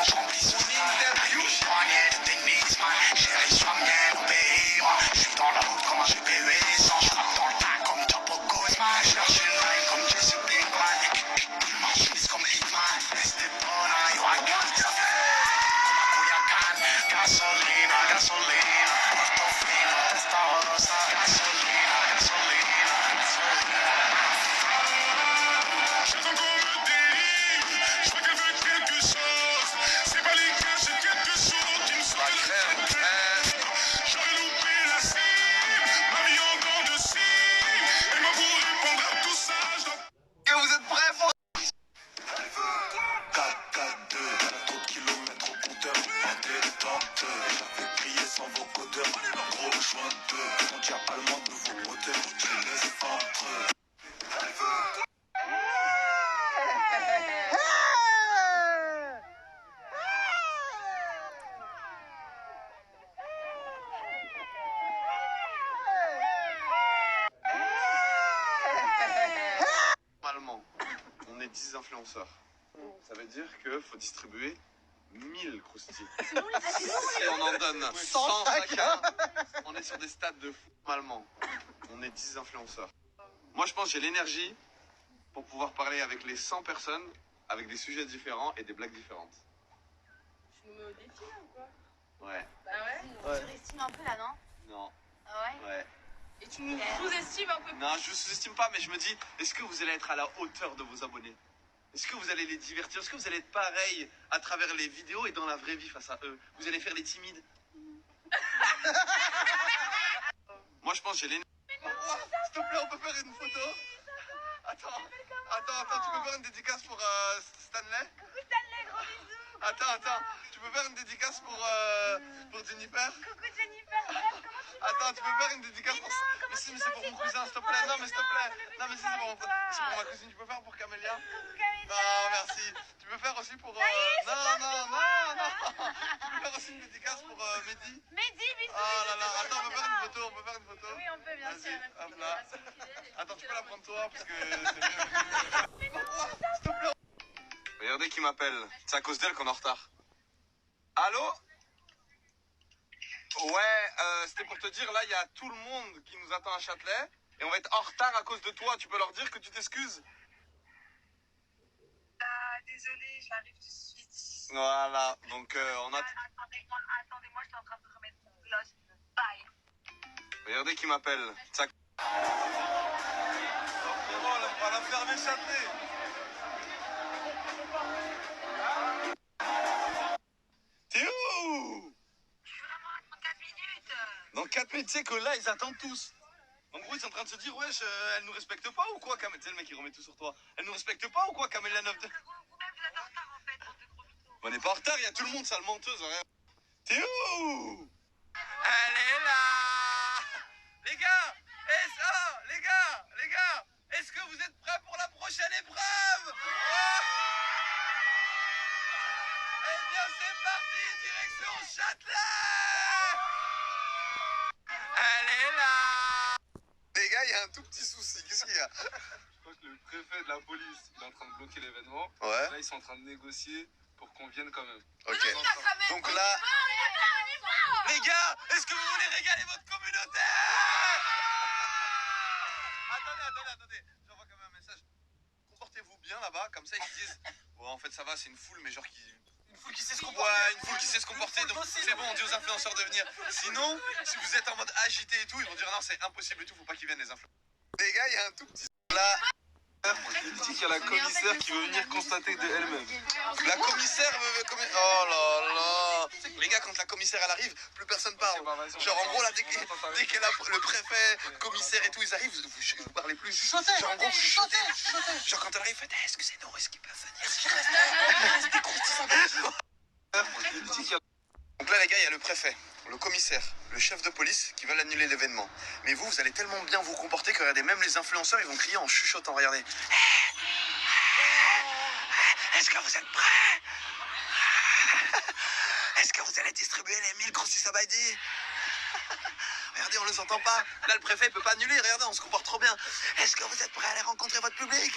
je remplis son interview. Je poignais de tennis, man. Chérie, sois mienne au pays, moi. Je suis dans la route comme un GPU sans. Je frappe dans le tas comme Chapo Guzman. Je cherche une line comme Jesse Pinkman. Marchandise comme Hitman. Estepona, yo, I got it. Como Culiacán. Gasolina, gasolina. Portofino, Testarossa. Gasolina, gasolina, gasolina. J'attends qu'on me délivre, je crois qu'elle veut quelque chose. C'est pas les gars, c'est quelque chose qui me saute de la tête. J'aurais loupé la cible, ma vie en dents de scie. Et moi pour répondre à tout ça, je dois... Que vous êtes prêts pour 4-4-2, trop de kilomètres au compteur, en détente. J'avais prié sans vos codeurs, gros choix de deux. Quand y'a pas le monde de vos moteurs, tu laisses entre eux. Normalement, on est 10 influenceurs. Ça veut dire qu'il faut distribuer 1000 croustilles. Si on en donne 100 chacun, on est sur des stades de fou. Normalement, on est 10 influenceurs. Moi, je pense que j'ai l'énergie pour pouvoir parler avec les 100 personnes, avec des sujets différents et des blagues différentes. Tu nous mets au défi là ou quoi? Ouais. Bah ouais. Tu surestimes un peu là, non? Non. Ah ouais? Ouais. Et tu nous sous-estimes un peu. Non, je ne sous-estime pas, mais je me dis, est-ce que vous allez être à la hauteur de vos abonnés? Est-ce que vous allez les divertir? Est-ce que vous allez être pareil à travers les vidéos et dans la vraie vie face à eux? Vous allez faire les timides? Moi, je pense que j'ai l'énergie. S'il te plaît, on peut faire une photo? Attends, tu peux faire une dédicace pour Stanley? Coucou Stanley, gros bisous. Attends, tu peux faire une dédicace pour Jennifer? Coucou Jennifer, bref, comment tu vas? Attends, tu peux faire une dédicace pour... Mais si, mais c'est pour mon cousin, s'il te plaît. Non, mais s'il te plaît. Non, mais si, c'est pour ma cousine. Tu peux faire pour Camélia? Coucou Camille. Non, merci. Tu peux faire aussi pour... Non. Tu peux faire aussi une dédicace pour Mehdi? Mehdi, bisous. Oh là là, attends, on peut faire une photo, Oui, on peut, bien sûr. Vas-y, hop là. Attends, tu peux la prendre toi, parce que c'est mieux. S'il te plaît. Regardez qui m'appelle. C'est à cause d'elle qu'on est en retard. Allô? Ouais, c'était pour te dire, là, il y a tout le monde qui nous attend à Châtelet. Et on va être en retard à cause de toi. Tu peux leur dire que tu t'excuses? Désolée, j'arrive tout de suite. Voilà, donc on a... Attendez-moi, je suis en train de remettre mon gloss. Bye. Regardez qui m'appelle. Ça... Frérot, on a fermé Châtelet. T'es où? Je suis vraiment à 34 minutes. Dans 4 minutes, tu sais que là, ils attendent tous. En gros, ils sont en train de se dire, wesh, elle nous respecte pas ou quoi, Camélia? Tu sais, le mec, il remet tout sur toi. Elle nous respecte pas ou quoi, Camélia 9 de... Vous-même, vous êtes en retard en fait, de gros mythos. On n'est pas en retard, il y a tout le monde, sale menteuse. Regarde. T'es où? Elle est là. Les gars, les gars, est-ce que vous êtes prêts pour la prochaine épreuve? Oh, eh bien, c'est parti, direction Châtelet. Elle est là. Les gars, il y a un tout petit souci, qu'est-ce qu'il y a? Je crois que le préfet de la police est en train de bloquer l'événement. Ouais. Là, ils sont en train de négocier pour qu'on vienne quand même. Ok. Donc là... Les gars, est-ce que vous voulez régaler votre communauté? Attendez. J'envoie quand même un message. Comportez-vous bien là-bas, comme ça ils se disent... Ouais, en fait, ça va, c'est une foule, mais genre qui... Une foule qui sait se comporter. Ouais, une foule qui sait se comporter, donc c'est bon, on dit aux influenceurs de venir. Sinon, si vous êtes en mode agité et tout, ils vont dire non, c'est impossible et tout, faut pas qu'ils viennent les influenceurs. Les gars, il y a un tout petit... Là... Il dit qu'il y a la commissaire qui veut venir constater de elle-même. La commissaire veut... Oh là là. Les gars, quand la commissaire elle arrive, plus personne parle. Genre en gros là, dès que le préfet, commissaire et tout, ils arrivent, vous parlez plus. Genre en gros, vous chuchotez. Genre quand elle arrive, faites, est-ce que c'est nous, est-ce qu'ils peuvent venir? Est-ce qu'ils restent? Donc là les gars, il y a le préfet, le commissaire, le chef de police qui veulent annuler l'événement. Mais vous allez tellement bien vous comporter que regardez, même les influenceurs, ils vont crier en chuchotant, regardez. Est-ce que vous êtes prêts? Est-ce que vous allez distribuer les 1000 croustilles Sabaïdi? Regardez, on ne les entend pas. Là, le préfet, il peut pas annuler. Regardez, on se comporte trop bien. Est-ce que vous êtes prêts à aller rencontrer votre public?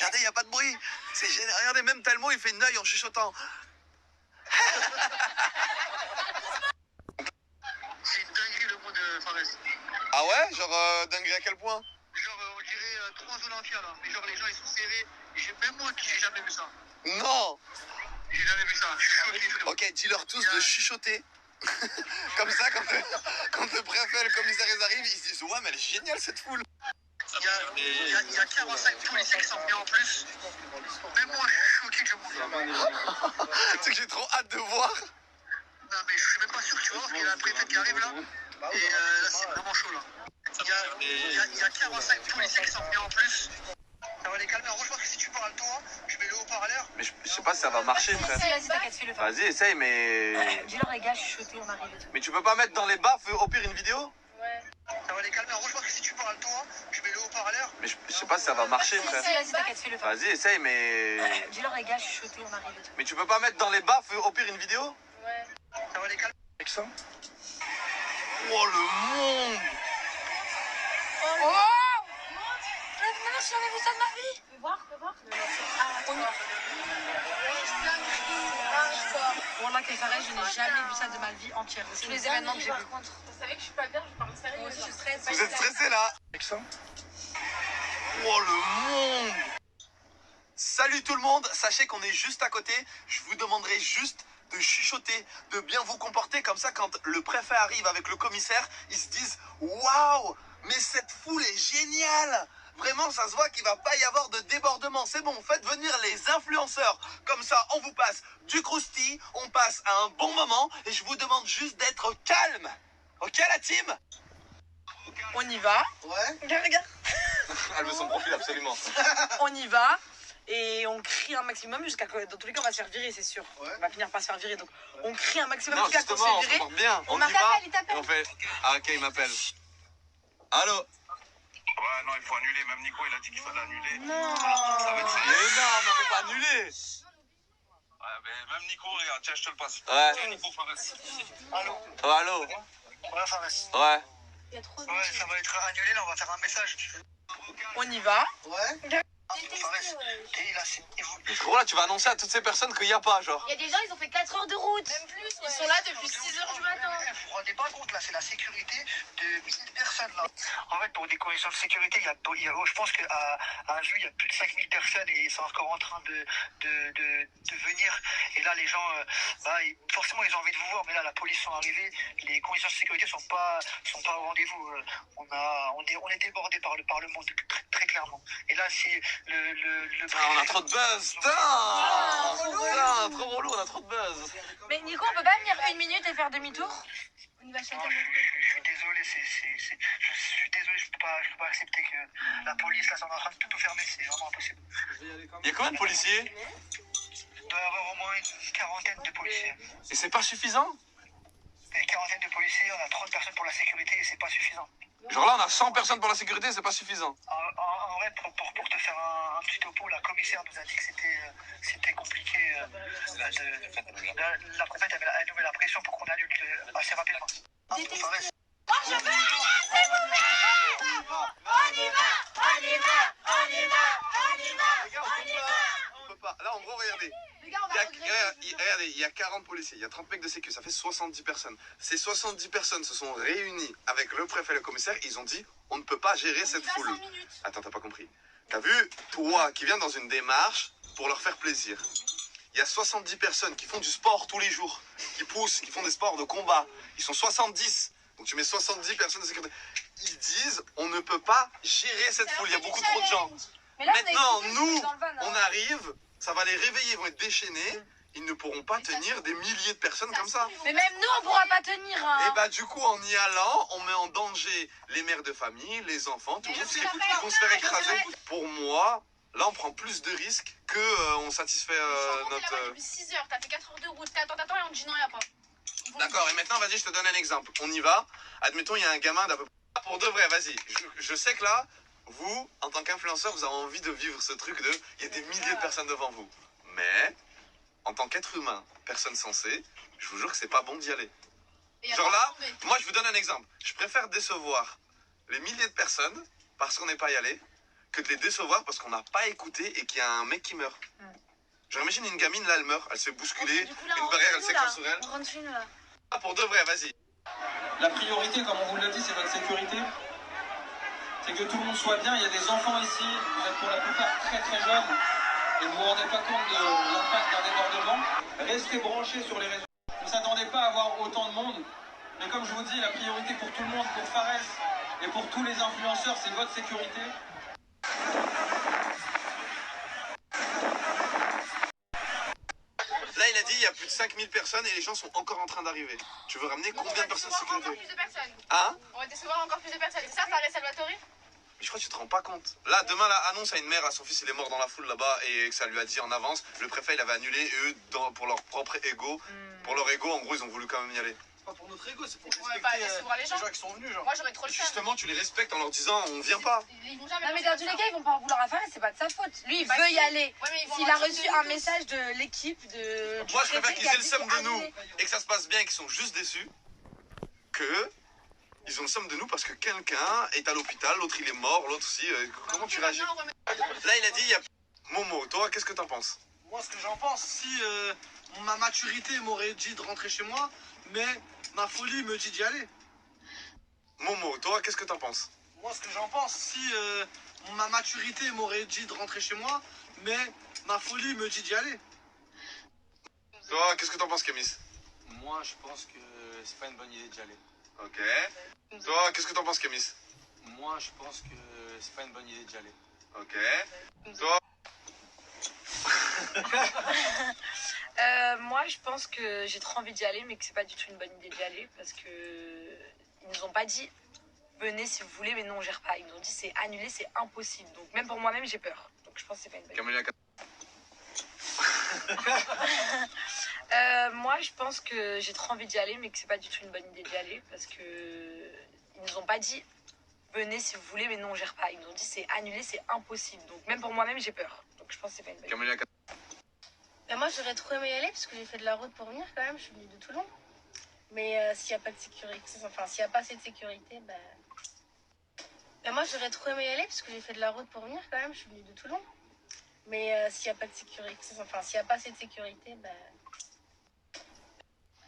Regardez, il n'y a pas de bruit. C'est génial. Regardez, même Talmo, il fait une œil en chuchotant. C'est une dinguerie le mot de Fares. Ah ouais? Genre, dinguerie à quel point? Genre, on dirait 3 Olympiades là. Mais genre, les gens ils sont serrés. Même moi qui j'ai jamais vu ça. Non. J'ai jamais vu ça. Je suis choqué, frérot. Ok, dis-leur tous de chuchoter. Comme ça, quand le préfet et le commissaire ils arrivent, ils se disent ouais, mais elle est géniale cette foule. Il y a 45 policiers qui sont venus en plus. Même moi, je suis choqué que je monte. Tu sais que j'ai trop hâte de voir. Non, mais je suis même pas sûr, tu vois, qu'il y a un préfet qui arrive là. Et là, c'est vraiment chaud là. Il y a 45 policiers qui sont venus en plus. Ça va les calmer. En gros, je pense que si tu parles toi, je mets le haut-parleur. Mais je sais pas si ça va marcher, frère. Vas-y, t'inquiète, fais-le. Vas-y, essaye, mais. Dis-leur, les gars, je suis chuchoté, on arrive et tout. Mais tu peux pas mettre dans les baffes, au pire, une vidéo? Ouais. Ça va les calmer. En gros, je pense que si tu parles toi, je mets le haut-parleur. Mais je sais pas si ça va marcher, frère. Vas-y, t'inquiète, fais-le. Vas-y, essaye, mais. Dis-leur, les gars, je suis chuchoté, on arrive et tout. Mais tu peux pas mettre dans les baffes, au pire, une vidéo? Ouais. Ça va les calmer. Oh, le monde! Oh mais non, j'ai jamais vu ça de ma vie. Fais voir, fais voir. Bon, là, Kéfaré, je n'ai jamais vu ça de ma vie entière. De tous les événements que j'ai vus. Vous savez que je suis pas bien, je parle sérieux. Moi aussi, je stresse. Vous êtes stressé là? Oh, le monde! Salut tout le monde, sachez qu'on est juste à côté. Je vous demanderai juste de chuchoter, de bien vous comporter. Comme ça, quand le préfet arrive avec le commissaire, ils se disent waouh, mais cette foule est géniale! Vraiment, ça se voit qu'il va pas y avoir de débordement. C'est bon, faites venir les influenceurs. Comme ça, on vous passe du croustille, on passe à un bon moment. Et je vous demande juste d'être calme. Ok, la team? On y va. Ouais. Regarde. Elle veut son profil, absolument. On y va. Et on crie un maximum jusqu'à que, dans tous les cas, on va se faire virer, c'est sûr. Ouais. On va finir par se faire virer. Donc, on crie un maximum Non, jusqu'à qu'on justement, on se se fait virer. porte bien. On y m'appelle, va. il t'appelle. Et on fait... Ah, ok, il m'appelle. Allô? Ouais, non, il faut annuler. Même Nico, il a dit qu'il fallait annuler. Non. Ça va être Mais non, mais on peut pas annuler. Ouais, mais même Nico, regarde, tiens, je te le passe. Ouais. Tiens, Nico, Fares. Allô? Oh, allô? Ouais, Fares. Ouais. Ouais, ça va être annulé, là, on va faire un message. On y va. Ouais. Fares, et là, Gros, là, tu vas annoncer à toutes ces personnes qu'il n'y a pas, genre. Il y a des gens, ils ont fait 4 heures de route. Même plus. Ils sont là depuis 6 heures du matin. Vous vous rendez pas compte, là, c'est la sécurité de 1000 personnes, là. En fait, pour des conditions de sécurité, je pense qu'à un jeu, il y a plus de 5000 personnes et ils sont encore en train de venir. Et là, les gens, forcément, ils ont envie de vous voir, mais là, la police sont arrivés. Les conditions de sécurité sont pas au rendez-vous. On est débordé par le monde, très, très clairement. Et là, c'est On a trop de buzz. Putain, trop relou, on a trop de buzz. Mais Nico, on peut pas venir 1 minute et faire demi-tour? On y va chez Non, je suis désolé, je suis désolé, je peux pas accepter que la police, là, sont en train de tout fermer, c'est vraiment impossible. Il y a combien de policiers? Il doit y avoir au moins une quarantaine de policiers. Et c'est pas suffisant? Une quarantaine de policiers, on a 30 personnes pour la sécurité et c'est pas suffisant. Genre là, on a 100 personnes pour la sécurité, c'est pas suffisant. En vrai, pour te faire un petit topo, la commissaire nous a dit que c'était compliqué. La préfète, elle nous met la pression pour qu'on annule assez rapidement. On peut pas. Là, en gros, regardez. Les gars, on va regretter. Regardez, il y a 40 policiers, il y a 30 mecs de sécu, ça fait 70 personnes. Ces 70 personnes se sont réunies avec le préfet et le commissaire, ils ont dit on ne peut pas gérer cette foule. 5 minutes. Attends, t'as pas compris. T'as vu, toi qui viens dans une démarche pour leur faire plaisir. Il y a 70 personnes qui font du sport tous les jours, qui poussent, qui font des sports de combat. Ils sont 70. Donc tu mets 70 personnes de sécurité. Ils disent on ne peut pas gérer cette foule, il y a beaucoup trop de gens. Mais là, Maintenant, nous, on arrive, ça va les réveiller, ils vont être déchaînés. Ils ne pourront pas tenir des milliers de personnes comme ça. Mais même nous, on pourra pas tenir. Hein. Et bah du coup, en y allant, on met en danger les mères de famille, les enfants, tout le monde qui vont se faire écraser. Pour moi, là, on prend plus de risques que on satisfait On est notre... là-bas depuis 6 heures, t'as fait 4 heures de route, t'attends et on te dit non, y a pas. D'accord, et maintenant, vas-y, je te donne un exemple. On y va. Admettons, il y a un gamin d'à peu près... Pour de vrai, vas-y. Je sais que là, vous, en tant qu'influenceur, vous avez envie de vivre ce truc de... Il y a des milliers de personnes devant vous. Mais, en tant qu'être humain, personne sensée, je vous jure que c'est pas bon d'y aller. Genre là, moi, je vous donne un exemple. Je préfère décevoir les milliers de personnes parce qu'on n'est pas y allé que de les décevoir parce qu'on n'a pas écouté et qu'il y a un mec qui meurt. Genre imagine une gamine là, elle meurt, elle se fait bousculer, Du coup, là, une on barrière elle rentre s'écrase là. sur elle. On rentre chez nous là. Ah pour de vrai, vas-y. La priorité, comme on vous l'a dit, c'est votre sécurité. C'est que tout le monde soit bien. Il y a des enfants ici, vous êtes pour la plupart très très jeunes et vous ne vous rendez pas compte de l'impact d'un débordement. Restez branchés sur les réseaux. Ne s'attendez pas à avoir autant de monde. Mais comme je vous dis, la priorité pour tout le monde, pour Fares et pour tous les influenceurs, c'est votre sécurité. Là il a dit il y a plus de 5000 personnes et les gens sont encore en train d'arriver. Tu veux ramener Donc, combien de personnes de encore sécurité? plus de personnes. Hein? On va décevoir encore plus de personnes. C'est ça, Fares Salvatore? Mais je crois que tu te rends pas compte. Là, demain, la annonce à une mère, à son fils, il est mort dans la foule là-bas et que ça lui a dit en avance. Le préfet, il avait annulé et eux, pour leur propre ego, pour leur ego, en gros, ils ont voulu quand même y aller. C'est pas pour notre ego, c'est pour Ouais, respecter pas décevoir les gens. qui sont venus, genre. Moi, j'aurais trop le seum. Justement, tu les respectes en leur disant, on vient pas. Ils vont jamais Non, mais penser dans tous comme les ça. cas, ils vont pas en vouloir à Fares, c'est pas de sa faute. Lui, il Bah, veut si. y aller. Ouais, mais ils vont S'il a avoir reçu de un tous. message de l'équipe de. Moi, je préfère préfet qu'ils qui a aient le dit seum de c'est nous annulé. et que ça se passe bien et qu'ils sont juste déçus que ils ont le seum de nous parce que quelqu'un est à l'hôpital, l'autre il est mort, l'autre aussi. Comment tu réagis? Maintenant, on remet- Là, il a dit, il y a... Momo, toi, qu'est-ce que t'en penses? Moi, ce que j'en pense, si ma maturité m'aurait dit de rentrer chez moi, mais ma folie me dit d'y aller. Momo, toi, qu'est-ce que t'en penses? Moi, ce que j'en pense, si ma maturité m'aurait dit de rentrer chez moi, mais ma folie me dit d'y aller. Toi, qu'est-ce que t'en penses, Kémis? Moi, je pense que c'est pas une bonne idée d'y aller. Ok. Toi, qu'est-ce que t'en penses, Kémis? Moi, je pense que c'est pas une bonne idée d'y aller. Ok. Toi? Moi, je pense que j'ai trop envie d'y aller, mais que c'est pas du tout une bonne idée d'y aller parce que ils nous ont pas dit venez si vous voulez, mais non, on gère pas. Ils nous ont dit c'est annulé, c'est impossible. Donc même pour moi-même, j'ai peur. Donc je pense que c'est pas une bonne idée. Camélia, Moi, je pense que j'ai trop envie d'y aller, mais que c'est pas du tout une bonne idée d'y aller parce que ils nous ont pas dit venez si vous voulez, mais non, on gère pas. Ils nous ont dit c'est annulé, c'est impossible. Donc même pour moi-même, j'ai peur. Donc je pense que c'est pas une bonne idée. Camélia, Bah, moi, j'aurais trop aimé y aller parce que j'ai fait de la route pour venir quand même. Je suis venue de Toulon. Mais s'il n'y a pas de sécurité, enfin, s'il n'y a pas assez de sécurité, bah, moi, j'aurais trop aimé y aller parce que j'ai fait de la route pour venir quand même. Je suis venue de Toulon. Mais s'il n'y a pas de sécurité, enfin, s'il n'y a pas assez de sécurité, bah.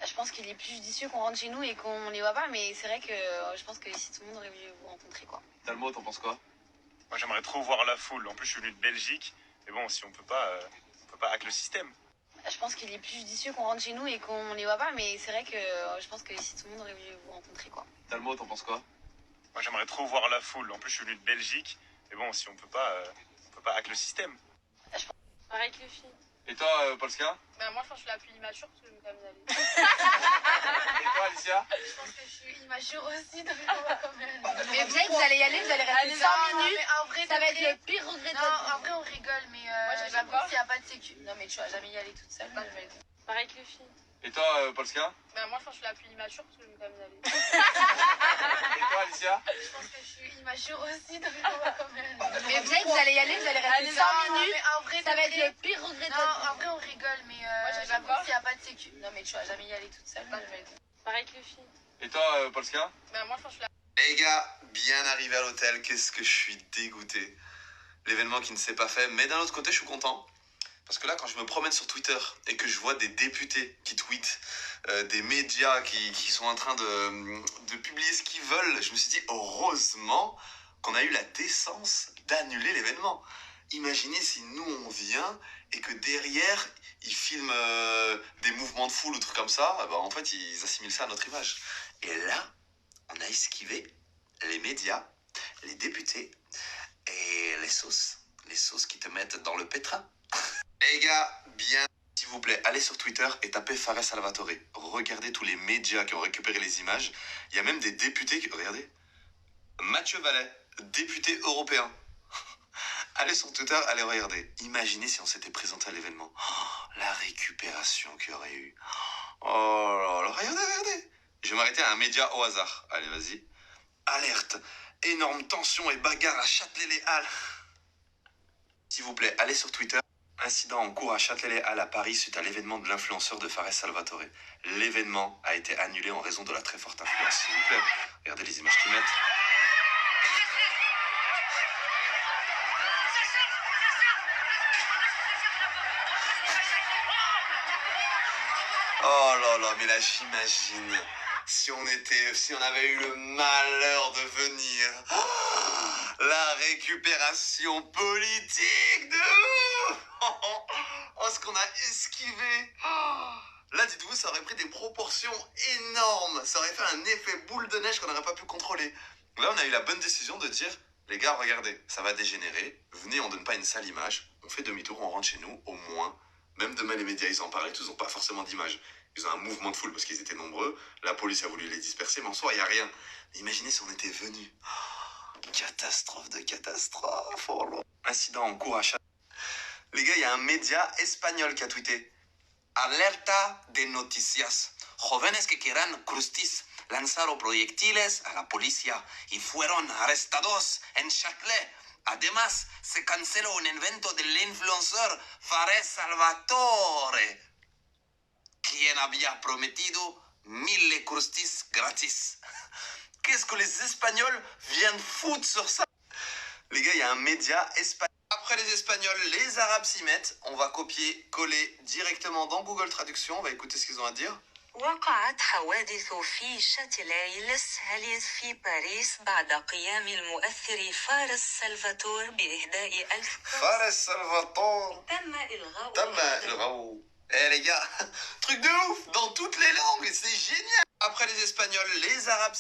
Je pense qu'il est plus judicieux qu'on rentre chez nous et qu'on les voit pas, mais c'est vrai que je pense que ici tout le monde aurait voulu vous rencontrer, quoi. Talmo, t'en penses quoi? Moi, j'aimerais trop voir la foule. En plus, je suis venu de Belgique. Mais bon, si on peut pas hack le système. Je pense qu'il est plus judicieux qu'on rentre chez nous et qu'on les voit pas, mais c'est vrai que je pense que ici tout le monde aurait voulu vous rencontrer, quoi. Talmo, t'en penses quoi? Moi, j'aimerais trop voir la foule. En plus, je suis venu de Belgique. Mais bon, si on peut pas hack le système. Pareil que les filles. Et toi, Polska? Bah, moi, je pense que je suis la plus immature parce que je vais quand même y aller. Et toi, Alicia? Je pense que je suis immature aussi, donc on va quand même. Mais vous savez que vous allez y aller, vous allez rester 5 minutes. Mais en vrai, Ça va être le pire regret de Non, votre vie. en vrai, on rigole, mais j'ai j'avoue peur. s'il n'y a pas de sécu. Non, mais tu vas jamais y aller toute seule. Moi, je vais être pareil que les filles. Et toi, Polska? Bah, moi, je pense que je suis la plus immature parce que je vais quand même y aller. Et toi, Alicia? Je pense que je suis immature aussi, donc on va quand même. Mais vous savez que vous allez y aller, vous allez rester 5 minutes. Mais en vrai, Ça va être le pire regret de votre vie. Non, en vrai, on rigole, mais j'avoue s'il n'y a pas de sécu. Non, mais tu vas jamais y aller toute seule. Moi, je vais être pareil que les filles. Et toi, Polska? Bah, moi, je pense que je suis la. Les gars, bien arrivé à l'hôtel, qu'est-ce que je suis dégoûté. L'événement qui ne s'est pas fait, mais d'un autre côté, je suis content. Parce que là, quand je me promène sur Twitter et que je vois des députés qui tweetent, des médias qui sont en train de publier ce qu'ils veulent, je me suis dit, heureusement qu'on a eu la décence d'annuler l'événement. Imaginez si nous, on vient et que derrière, ils filment des mouvements de foule ou trucs comme ça, bah, en fait, ils assimilent ça à notre image. Et là, on a esquivé les médias, les députés et les sauces qui te mettent dans le pétrin. Les gars, bien, s'il vous plaît, allez sur Twitter et tapez Fares Salvatore. Regardez tous les médias qui ont récupéré les images. Il y a même des députés qui... Regardez. Mathieu Vallet, député européen. Allez sur Twitter, allez regarder. Imaginez si on s'était présenté à l'événement. Oh, la récupération qu'il y aurait eu. Oh là là, regardez. Je vais m'arrêter à un média au hasard. Allez, vas-y. Alerte. Énorme tension et bagarre à Châtelet-les-Halles. S'il vous plaît, allez sur Twitter. Incident en cours à Châtelet-les-Halles à Paris suite à l'événement de l'influenceur de Fares Salvatore. L'événement a été annulé en raison de la très forte influence. S'il vous plaît, regardez les images qu'ils mettent. Oh là là, mais là j'imagine si on avait eu le malheur de venir. La récupération politique de ouf. Oh, ce qu'on a esquivé. Là, dites-vous, ça aurait pris des proportions énormes. Ça aurait fait un effet boule de neige qu'on n'aurait pas pu contrôler. Là, on a eu la bonne décision de dire, les gars, regardez, ça va dégénérer. Venez, on donne pas une sale image. On fait demi-tour, on rentre chez nous, au moins. Même demain, les médias, ils en parlaient, tous, ils n'ont pas forcément d'image. Ils ont un mouvement de foule parce qu'ils étaient nombreux. La police a voulu les disperser, mais en soi, il n'y a rien. Mais imaginez si on était venus. Catastrophe de catastrophe. Oh là. Incident en cours à Château. Les gars, il y a un média espagnol qui a tweeté. Alerta de noticias. Jóvenes que quieran crustis lanzaron proyectiles a la policía y fueron arrestados en Châtelet. Además, se canceló un evento del influencer Fares Salvatore, quien había prometido 1000 crustis gratis. Qu'est-ce que les Espagnols viennent foutre sur ça? Les gars, il y a un média espagnol. Après les Espagnols, les Arabes s'y mettent. On va copier, coller directement dans Google Traduction. On va écouter ce qu'ils ont à dire. وقعت حوادث في شاتيلاي للسهاليز في باريس بعد قيام المؤثر فارس سلفاتور بإهداء 1000 Fares Salvatore. تم إلغاء Eh les gars, truc de ouf dans toutes les langues, c'est génial. Après les Espagnols, les Arabes.